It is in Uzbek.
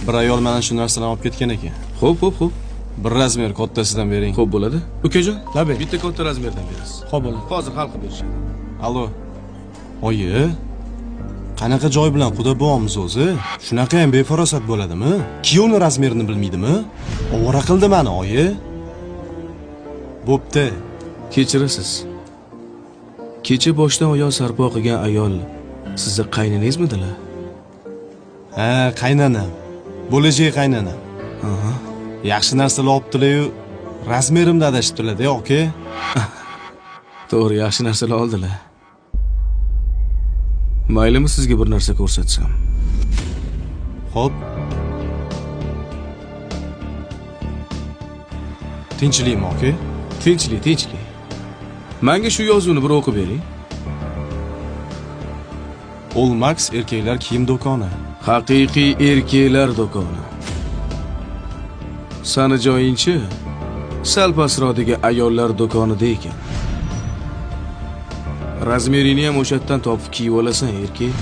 Bir ayol mana shu narsalarni olib ketgan ekan. Xo'p. Bir razmer kattasidan bering. Xo'p bo'ladi. Ukajon, Labay. bitta katta razmerdan berasiz. Xo'p bo'ldi. Hozir hal qilib berishadi. Allo. Oyi, qanaqa joy bilan quda bo'yamiz o'zi? Shunaqa ham befarosat bo'ladimi? Kiyovni razmerini bilmaydimi? Ovora qildi meni oyi. Bo'pti. Kechirasiz. Kecha boshdan oyoq sarpo qilgan ayol sizni qayningizmidilar? Ha, qaynanam. Bo'lajak qaynanam. Aha. Yaxshi narsalar olibdilar-yu, razmerimda adashibdilar-da, aka. To'g'ri, yaxshi narsalar oldilar. Maylimi sizga bir narsa ko'rsatsam? Xo'p. Tinchlikmi, aka? Tinchlik. Menga shu yozuvni bir o'qib bering. Olmax erkaklar kiyim do'koni. Haqiqiy erkaklar do'koni. Sani joyingchi sal pastroqdagi ayollar do'konida ekan. Razmerini ham o'sha yerdan topib kiyib olasan, erkak.